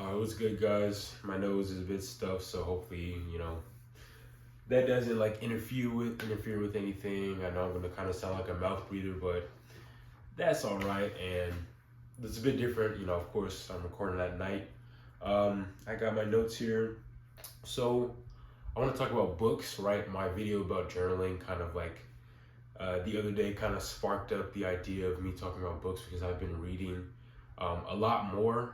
What's good, guys? My nose is a bit stuffed, so hopefully, that doesn't like interfere with anything. I know I'm gonna kind of sound like a mouth breather, but that's all right. And it's a bit different, of course, I'm recording at night. I got my notes here. So I want to talk about books, right? My video about journaling kind of like the other day kind of sparked up the idea of me talking about books because I've been reading a lot more.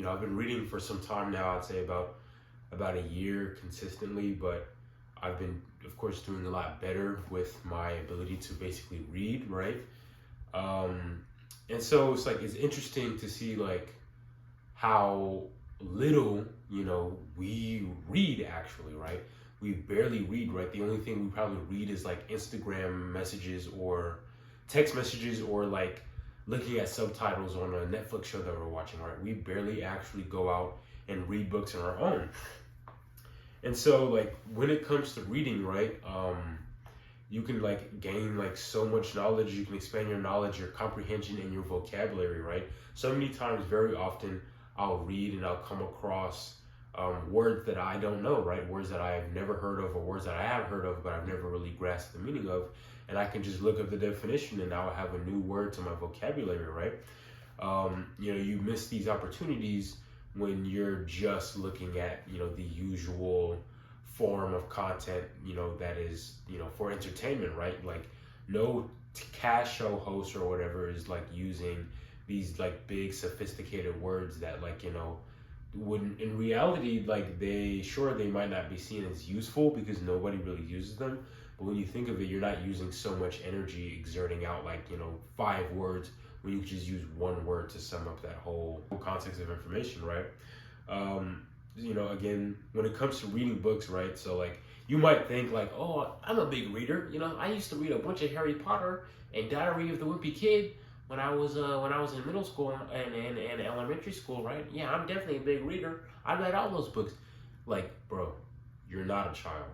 I've been reading for some time now. I'd say about a year consistently, but I've been, of course, doing a lot better with my ability to basically read, right? And so it's interesting to see like how little, we read actually, right? We barely read, right? The only thing we probably read is like Instagram messages or text messages or like looking at subtitles on a Netflix show that we're watching, right? We barely actually go out and read books on our own. And so like when it comes to reading, right, you can like gain like so much knowledge. You can expand your knowledge, your comprehension, and your vocabulary, right? So many times, very often, I'll read and I'll come across words that I don't know, right? Words that I've never heard of or words that I have heard of, but I've never really grasped the meaning of. And I can just look up the definition and now I have a new word to my vocabulary, right? You miss these opportunities when you're just looking at, the usual form of content, that is, for entertainment, right? Like no cash show host or whatever is like using these like big sophisticated words that like, when in reality, like they might not be seen as useful because nobody really uses them. But when you think of it, you're not using so much energy exerting out like, 5 words when you could just use one word to sum up that whole context of information, right? Again, when it comes to reading books, right? So like you might think like, oh, I'm a big reader. I used to read a bunch of Harry Potter and Diary of the Wimpy Kid when I was in middle school and elementary school, right? Yeah, I'm definitely a big reader. I read all those books. Like, bro, you're not a child,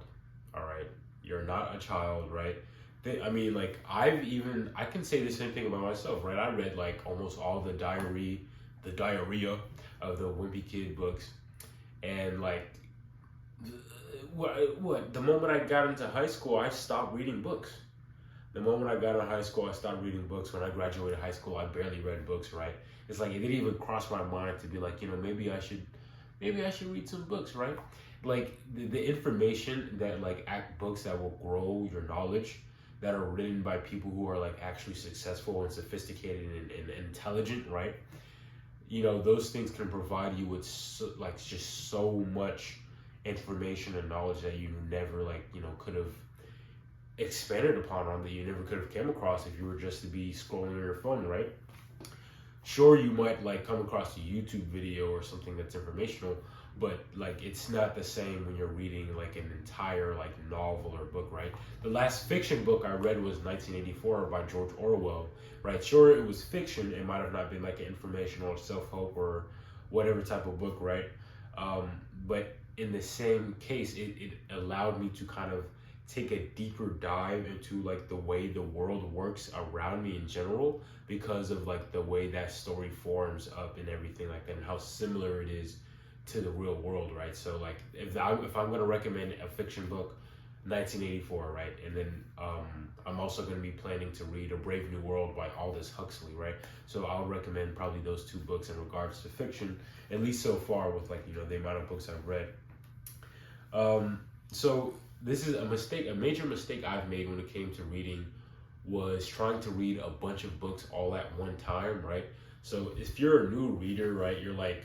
all right? You're not a child, right? I can say the same thing about myself, right? I read like almost all the diarrhea of the Wimpy Kid books, and like, the moment I got into high school, I stopped reading books. The moment I got into high school, I stopped reading books. When I graduated high school, I barely read books, right? It's like it didn't even cross my mind to be like, maybe I should read some books, right? Like the information that like books that will grow your knowledge, that are written by people who are like actually successful and sophisticated and intelligent, right? Those things can provide you with just so much information and knowledge that you never could have expanded upon that you never could have came across if you were just to be scrolling on your phone, right? Sure, you might like come across a YouTube video or something that's informational, but like it's not the same when you're reading like an entire like novel or book, right? The last fiction book I read was 1984 by George Orwell, right? Sure, it was fiction. It might have not been like an informational or self-help or whatever type of book, right? But in the same case, it allowed me to kind of take a deeper dive into like the way the world works around me in general, because of like the way that story forms up and everything like that, and how similar it is to the real world, right? So like if I'm going to recommend a fiction book, 1984, right? And then I'm also going to be planning to read A Brave New World by Aldous Huxley, right? So I'll recommend probably those 2 books in regards to fiction, at least so far with like, the amount of books I've read. So this is a major mistake I've made when it came to reading, was trying to read a bunch of books all at one time, right? So if you're a new reader, right, you're like,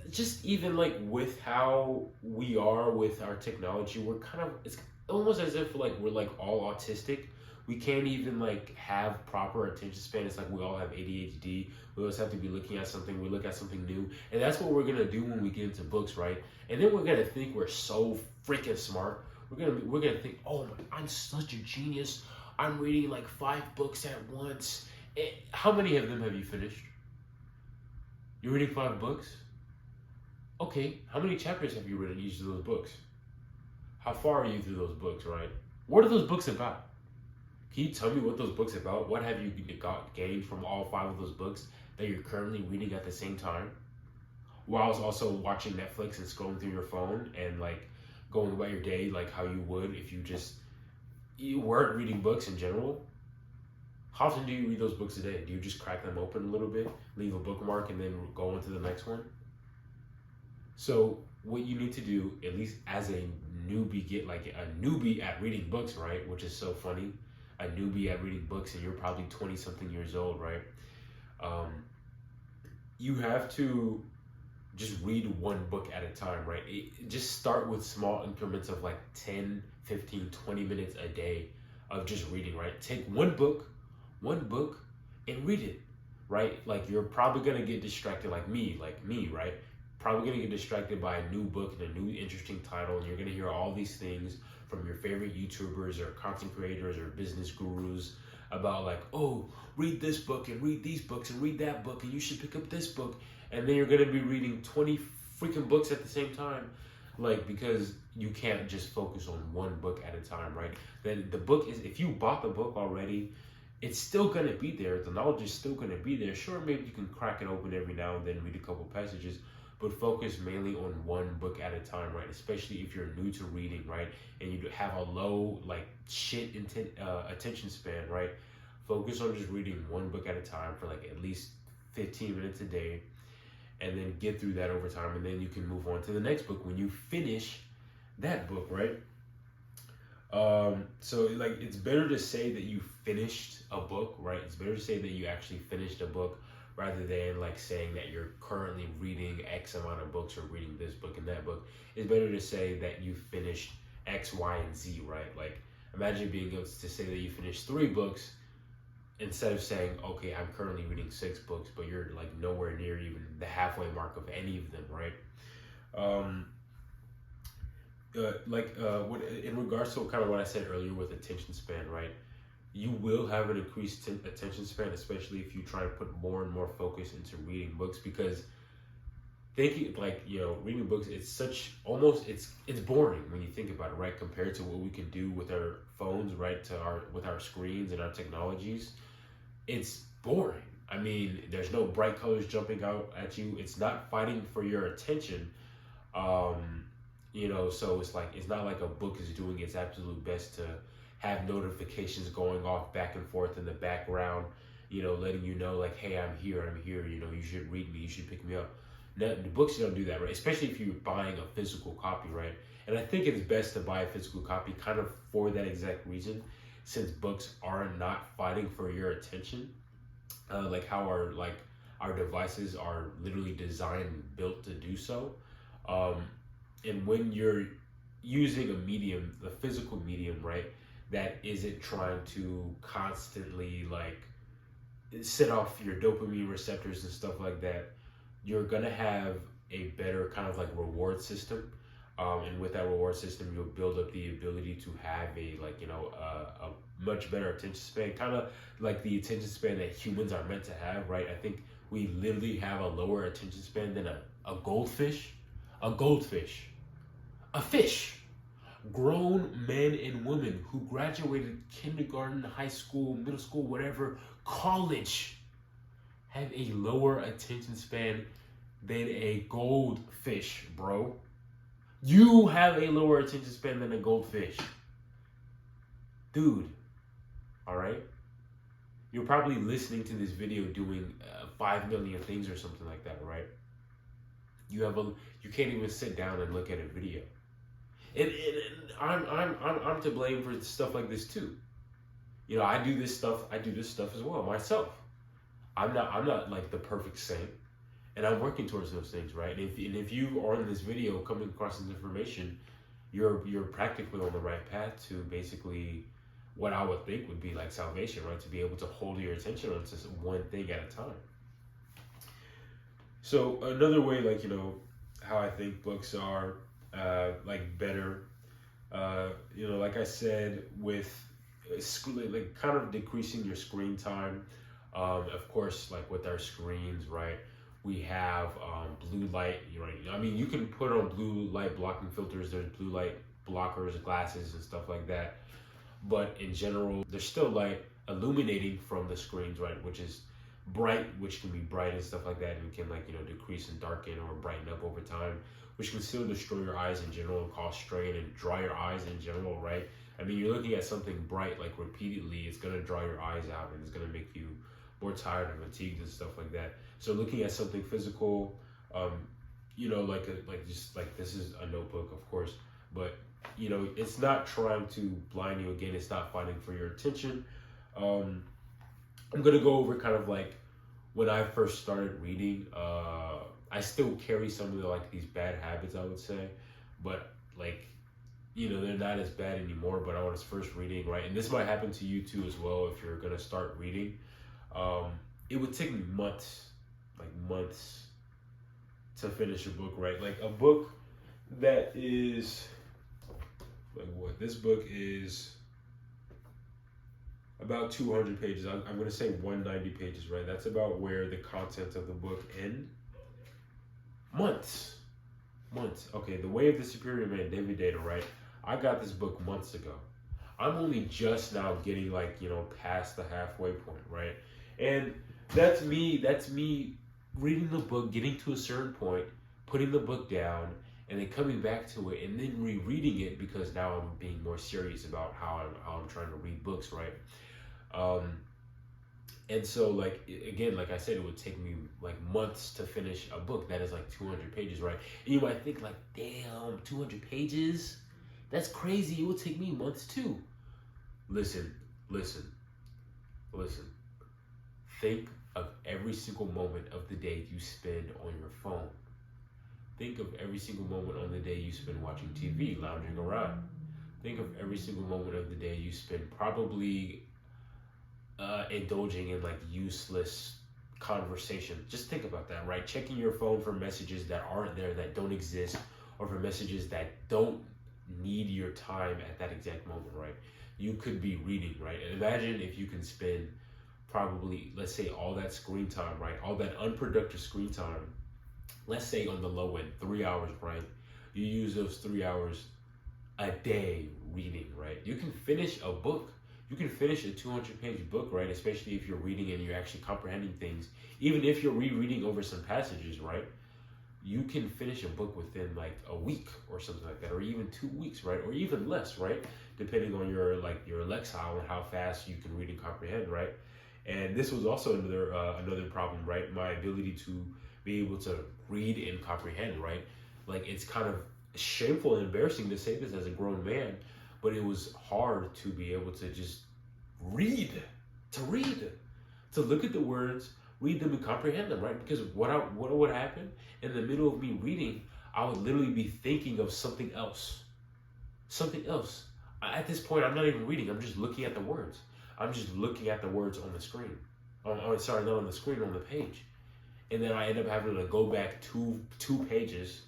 just even like with how we are with our technology, it's almost as if like we're like all autistic. We can't even like have proper attention span. It's like we all have ADHD. We always have to be looking at something. We look at something new, and that's what we're gonna do when we get into books, right? And then we're gonna think we're so freaking smart. We're gonna think, oh, I'm such a genius. I'm reading like 5 books at once. How many of them have you finished? You're reading 5 books? Okay, how many chapters have you read in each of those books? How far are you through those books, right? What are those books about? Can you tell me what those books are about? What have you gained from all 5 of those books? that you're currently reading at the same time, while also watching Netflix and scrolling through your phone and like going about your day like how you would if you weren't reading books in general? How often do you read those books a day? Do you just crack them open a little bit, leave a bookmark, and then go on to the next one? So what you need to do, at least as a newbie, get like a newbie at reading books, right? Which is so funny. A newbie at reading books, and you're probably 20 something years old, right? You have to just read one book at a time, right? Just start with small increments of like 10, 15, 20 minutes a day of just reading, right? Take one book and read it, right? Like you're probably gonna get distracted like me, right? Probably gonna get distracted by a new book and a new interesting title, and you're gonna hear all these things from your favorite YouTubers or content creators or business gurus about like, oh, read this book and read these books and read that book and you should pick up this book. And then you're going to be reading 20 freaking books at the same time. Like, because you can't just focus on one book at a time, right? Then the book is, if you bought the book already, it's still going to be there. The knowledge is still going to be there. Sure, maybe you can crack it open every now and then, read a couple passages, but focus mainly on one book at a time, right? Especially if you're new to reading, right? And you have a low, like, attention span, right? Focus on just reading one book at a time for like at least 15 minutes a day, and then get through that over time, and then you can move on to the next book when you finish that book, right? So like, it's better to say that you finished a book, right? It's better to say that you actually finished a book rather than like saying that you're currently reading X amount of books or reading this book and that book. It's better to say that you finished X, Y, and Z, right? Like, imagine being able to say that you finished 3 books instead of saying, okay, I'm currently reading 6 books, but you're like nowhere near even the halfway mark of any of them, right? In regards to kind of what I said earlier with attention span, right? You will have an increased attention span, especially if you try to put more and more focus into reading books, because thinking like, reading books, it's it's boring when you think about it, right? Compared to what we can do with our phones, right? With our screens and our technologies, it's boring. I mean, there's no bright colors jumping out at you. It's not fighting for your attention. So it's like, it's not like a book is doing its absolute best to have notifications going off back and forth in the background, letting you know like, hey, I'm here, you should read me, you should pick me up. Now, the books don't do that, right? Especially if you're buying a physical copy, right? And I think it's best to buy a physical copy kind of for that exact reason, since books are not fighting for your attention, like how our devices are literally designed and built to do so. And when you're using a medium, the physical medium, right, that isn't trying to constantly like set off your dopamine receptors and stuff like that, you're gonna have a better kind of like reward system. And with that reward system, you'll build up the ability to have a much better attention span, kind of like the attention span that humans are meant to have, right? I think we literally have a lower attention span than a goldfish. A fish. Grown men and women who graduated kindergarten, high school, middle school, whatever, college, have a lower attention span than a goldfish, bro. You have a lower attention span than a goldfish. Dude, all right? You're probably listening to this video doing 5 million things or something like that, right? You can't even sit down and look at a video. And I'm to blame for stuff like this too. I do this stuff as well myself. I'm not like the perfect saint, and I'm working towards those things, right? And if you are in this video coming across this information, you're practically on the right path to basically what I would think would be like salvation, right? To be able to hold your attention on just one thing at a time. So another way, like, how I think books are like better, like I said, with like kind of decreasing your screen time. Of course, like with our screens, right? We have blue light, right? I mean, you can put on blue light blocking filters. There's blue light blockers, glasses, and stuff like that. But in general, there's still light illuminating from the screens, right? Which is bright, which can be bright and stuff like that, and can like, you know, decrease and darken or brighten up over time, which can still destroy your eyes in general and cause strain and dry your eyes in general, right? I mean, you're looking at something bright like repeatedly, it's gonna dry your eyes out and it's gonna make you more tired and fatigued and stuff like that. So looking at something physical, you know, like just like this is a notebook, of course, but you know, it's not trying to blind you. Again, it's not fighting for your attention. I'm gonna go over kind of like when I first started reading. I still carry some of the, like these bad habits, I would say, but like, you know, they're not as bad anymore. But I was first reading, right, and this might happen to you too as well if you're gonna start reading. It would take me months to finish a book, right? Like a book that is like what this book is about 200 pages. I'm going to say 190 pages, right? That's about where the content of the book end. Months. Okay, The Way of the Superior Man, David Data, right? I got this book months ago. I'm only just now getting like, you know, past the halfway point, right? And that's me reading the book, getting to a certain point, putting the book down, and then coming back to it, and then rereading it because now I'm being more serious about how I'm trying to read books, right? And so, like, again, like I said, it would take me like months to finish a book that is like 200 pages, right? And you might think like, damn, 200 pages? That's crazy. It would take me months too. Listen. Think of every single moment of the day you spend on your phone. Think of every single moment on the day you spend watching TV, lounging around. Think of every single moment of the day you spend probably indulging in like useless conversation. Just think about that, right? Checking your phone for messages that aren't there, that don't exist, or for messages that don't need your time at that exact moment, right? You could be reading, right? And imagine if you can spend probably, let's say, all that screen time, right? All that unproductive screen time, let's say on the low end, 3 hours, right? You use those 3 hours a day reading, right? You can finish a book. You can finish a 200-page book, right? Especially if you're reading and you're actually comprehending things. Even if you're rereading over some passages, right? You can finish a book within like a week or something like that, or even 2 weeks, right? Or even less, right? Depending on your lexile and how fast you can read and comprehend, right? And this was also another problem, right? My ability to be able to read and comprehend, right? Like, it's kind of shameful and embarrassing to say this as a grown man, but it was hard to be able to just read, to look at the words, read them and comprehend them, right? Because what would happen in the middle of me reading, I would literally be thinking of something else. At this point, I'm not even reading. I'm just looking at the words. I'm just looking at the words on the screen. Sorry, not on the screen, on the page. And then I end up having to go back two pages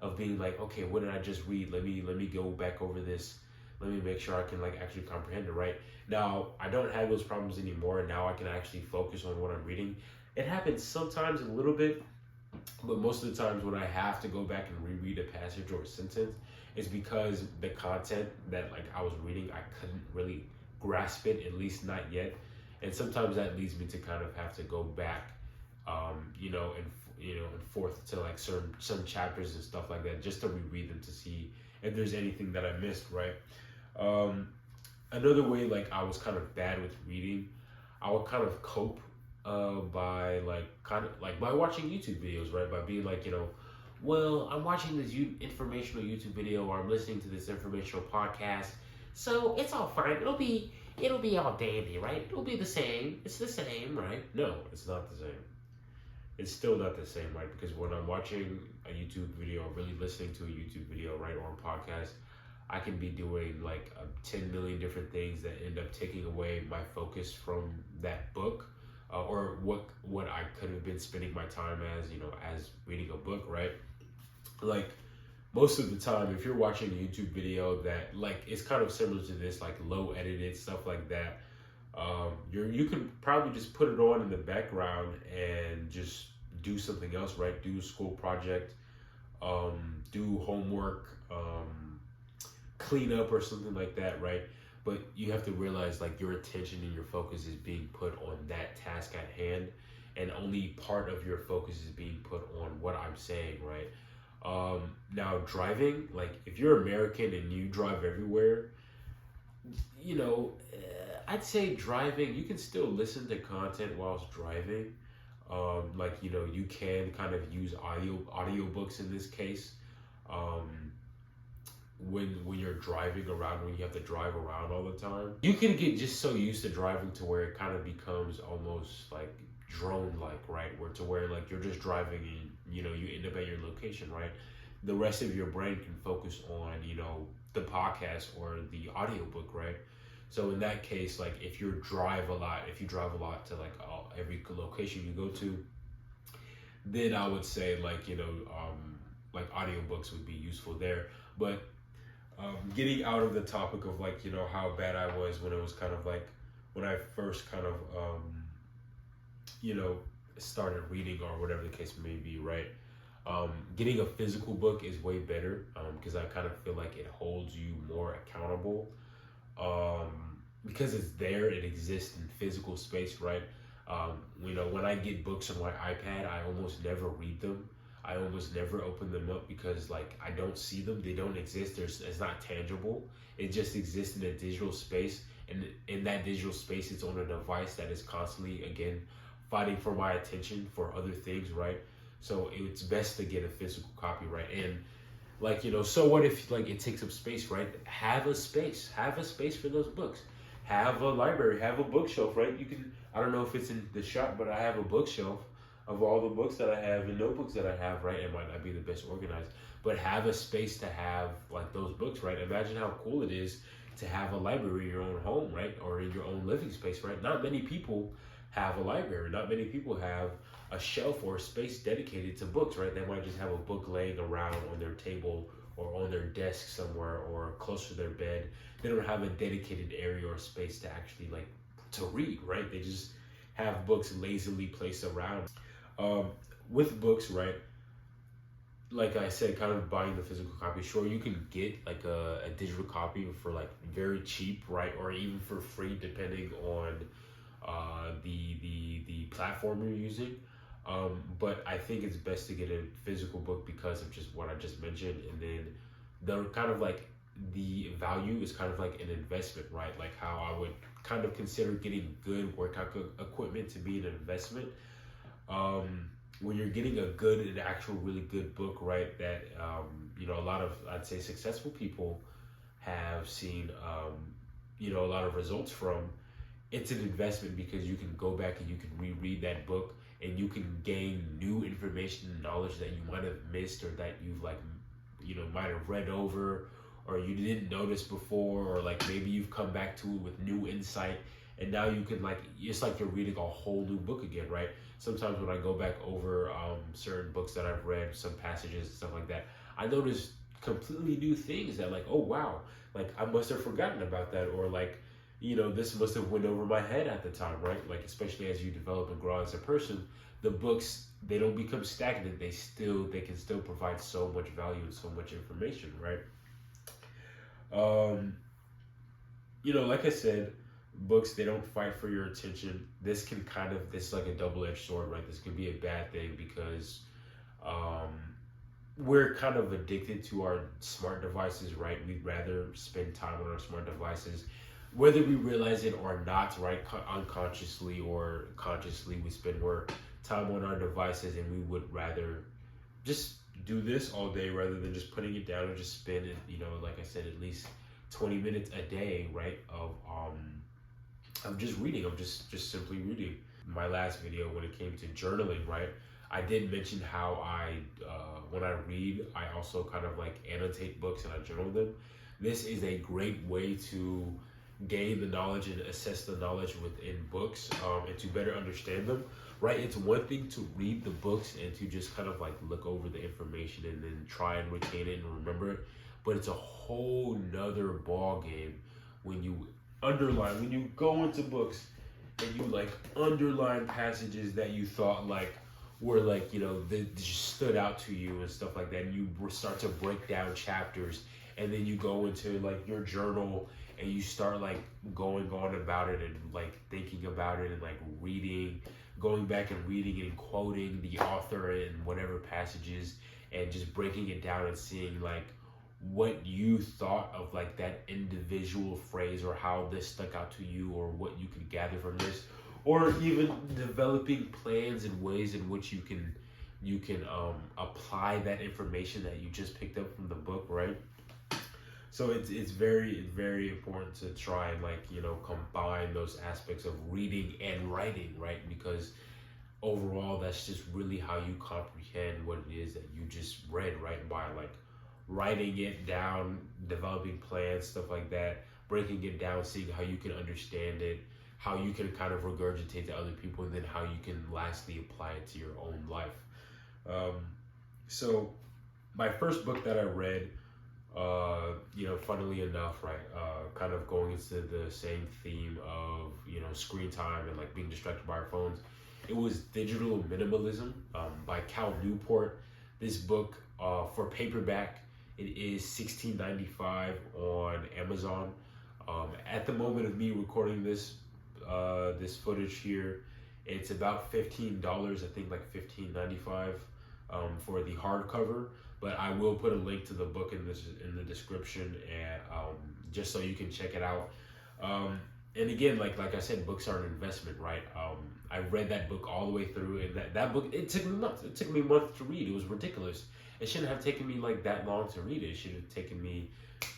of being like, okay, what did I just read? Let me go back over this. Let me make sure I can like actually comprehend it, right? Now, I don't have those problems anymore. Now I can actually focus on what I'm reading. It happens sometimes a little bit, but most of the times when I have to go back and reread a passage or a sentence, it's because the content that like I was reading, I couldn't really grasp it, at least not yet. And sometimes that leads me to kind of have to go back, and forth to like some chapters and stuff like that, just to reread them to see if there's anything that I missed, right? Another way like I was kind of bad with reading, I would kind of cope by watching YouTube videos, right? By being like, well, I'm watching this informational YouTube video, or I'm listening to this informational podcast, so it's all fine. It'll be all dandy, right? It'll be the same. It's the same, right? No, it's not the same. It's still not the same, right? Because when I'm watching a YouTube video, or really listening to a YouTube video, right, or a podcast, I can be doing like 10 million different things that end up taking away my focus from that book, or what I could have been spending my time as reading a book, right? Like, most of the time, if you're watching a YouTube video that like it's kind of similar to this, like low edited stuff like that, you can probably just put it on in the background and just do something else, right? Do a school project, do homework, clean up or something like that, right? But you have to realize like your attention and your focus is being put on that task at hand. and only part of your focus is being put on what I'm saying, right? Now driving, like if you're American and you drive everywhere, you know, I'd say driving, you can still listen to content whilst driving. Like, you know, you can kind of use audiobooks in this case. Um, when you're driving around, when you have to drive around all the time, you can get just so used to driving to where it kind of becomes almost like drone like, right? Where to where like you're just driving and you know you end up at your location, right? The rest of your brain can focus on, you know, the podcast or the audiobook, right? So in that case, like if you drive a lot to like every location you go to, then I would say like, you know, like audiobooks would be useful there. But getting out of the topic of like, you know, how bad I was when it was kind of like when I first kind of you know, started reading or whatever the case may be, right? Getting a physical book is way better because I kind of feel like it holds you more accountable because it's there, it exists in physical space, right? You know, when I get books on my iPad, I almost never read them. I almost never open them up because like I don't see them, they don't exist. It's not tangible. It just exists in a digital space, and in that digital space, it's on a device that is constantly again fighting for my attention for other things, right? So it's best to get a physical copy, right? And like, you know, so what if like it takes up space, right? Have a space for those books. Have a library, have a bookshelf, right? You can, I don't know if it's in the shop, but I have a bookshelf of all the books that I have and notebooks that I have, right? It might not be the best organized, but have a space to have like those books, right? Imagine how cool it is to have a library in your own home, right? Or in your own living space, right? Not many people have a library. Not many people have a shelf or a space dedicated to books, right? They might just have a book laying around on their table or on their desk somewhere or close to their bed. They don't have a dedicated area or space to actually like to read, right? They just have books lazily placed around. With books, right? Like I said, kind of buying the physical copy. Sure, you can get like a digital copy for like very cheap, right? Or even for free, depending on the platform you're using. But I think it's best to get a physical book because of just what I just mentioned, and then the kind of like the value is kind of like an investment, right? Like how I would kind of consider getting good workout equipment to be an investment. When you're getting a good, an actual really good book, right, that, you know, a lot of, I'd say, successful people have seen, you know, a lot of results from, it's an investment because you can go back and you can reread that book and you can gain new information and knowledge that you might have missed or that you've like, you know, might have read over or you didn't notice before, or like maybe you've come back to it with new insight. And now you can like, it's like you're reading a whole new book again, right? Sometimes when I go back over certain books that I've read, some passages and stuff like that, I notice completely new things that like, oh wow, like I must have forgotten about that, or like, you know, this must have went over my head at the time, right? Like, especially as you develop and grow as a person, the books, they don't become stagnant. They can still provide so much value and so much information, right? You know, like I said, books, they don't fight for your attention. This is like a double-edged sword, right? This could be a bad thing because we're kind of addicted to our smart devices, right? We'd rather spend time on our smart devices, whether we realize it or not, right? Unconsciously or consciously, we spend more time on our devices, and we would rather just do this all day rather than just putting it down and just spend it, you know, like I said, at least 20 minutes a day, right? I'm just reading. I'm just simply reading. My last video, when it came to journaling, right? I did mention how when I read, I also kind of like annotate books and I journal them. This is a great way to gain the knowledge and assess the knowledge within books and to better understand them, right? It's one thing to read the books and to just kind of like look over the information and then try and retain it and remember it. But it's a whole nother ball game when you go into books and you like underline passages that you thought like were like, you know, that just stood out to you and stuff like that. And you start to break down chapters, and then you go into like your journal and you start like going on about it and like thinking about it and like reading going back and reading and quoting the author in whatever passages and just breaking it down and seeing like what you thought of like that individual phrase, or how this stuck out to you, or what you could gather from this, or even developing plans and ways in which you can apply that information that you just picked up from the book, right? So it's very important to try and like, you know, combine those aspects of reading and writing, right? Because overall, that's just really how you comprehend what it is that you just read, right? By like writing it down, developing plans, stuff like that, breaking it down, seeing how you can understand it, how you can kind of regurgitate to other people, and then how you can lastly apply it to your own life. So my first book that I read, you know, funnily enough, right, kind of going into the same theme of, you know, screen time and like being distracted by our phones, it was Digital Minimalism by Newport. This book, for paperback, it is $16.95 on Amazon. At the moment of me recording this footage here, it's about $15. I think like $15.95 for the hardcover. But I will put a link to the book in the description, and just so you can check it out. And again, like I said, books are an investment, right? I read that book all the way through, and that book, it took me months. It took me months to read. It was ridiculous. It shouldn't have taken me like that long to read it. It should have taken me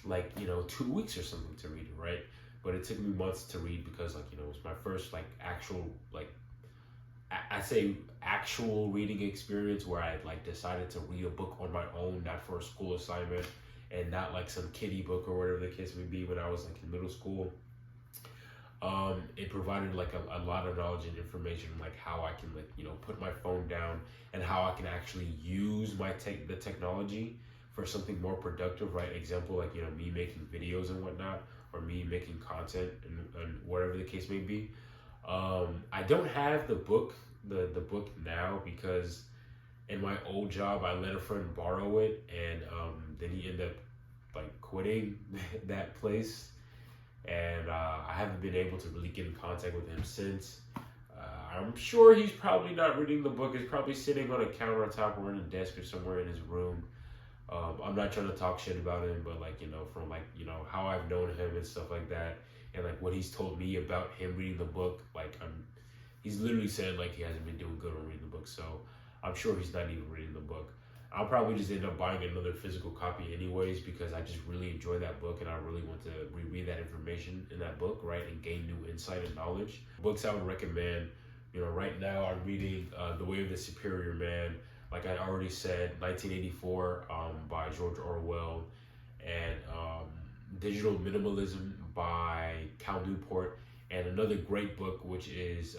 like, you know, 2 weeks or something to read it, right? But it took me months to read because, like, you know, it was my first like actual, like, I say actual reading experience where I like decided to read a book on my own, not for a school assignment, and not like some kiddie book or whatever the case may be when I was like in middle school. It provided like a lot of knowledge and information, like how I can, like, you know, put my phone down and how I can actually use the technology for something more productive, right? Example, like, you know, me making videos and whatnot, or me making content and whatever the case may be. I don't have the book now because in my old job I let a friend borrow it, and then he ended up like quitting that place, and I haven't been able to really get in contact with him since. I'm sure he's probably not reading the book. It's probably sitting on a countertop or in a desk or somewhere in his room. I'm not trying to talk shit about him, but like, you know, from like, you know, how I've known him and stuff like that, and like what he's told me about him reading the book, like he's literally said like he hasn't been doing good on reading the book, so I'm sure he's not even reading the book. I'll probably just end up buying another physical copy anyways, because I just really enjoy that book and I really want to reread that information in that book, right, and gain new insight and knowledge. Books I would recommend, you know, right now I'm reading The Way of the Superior Man. Like I already said, 1984 by George Orwell, and Digital Minimalism by Newport, and another great book, which is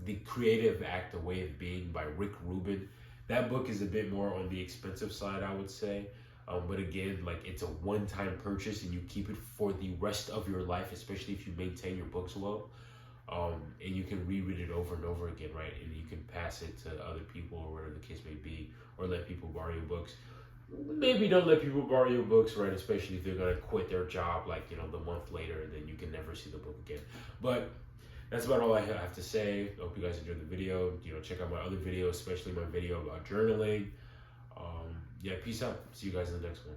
The Creative Act, The Way of Being by Rick Rubin. That book is a bit more on the expensive side, I would say. But again, like, it's a one-time purchase and you keep it for the rest of your life, especially if you maintain your books well. And you can reread it over and over again, right? And you can pass it to other people or whatever the case may be, or let people borrow your books. Maybe don't let people borrow your books, right? Especially if they're gonna quit their job, like, you know, the month later, and then you can never see the book again. But that's about all I have to say. I hope you guys enjoyed the video. You know, check out my other videos, especially my video about journaling. Yeah, peace out. See you guys in the next one.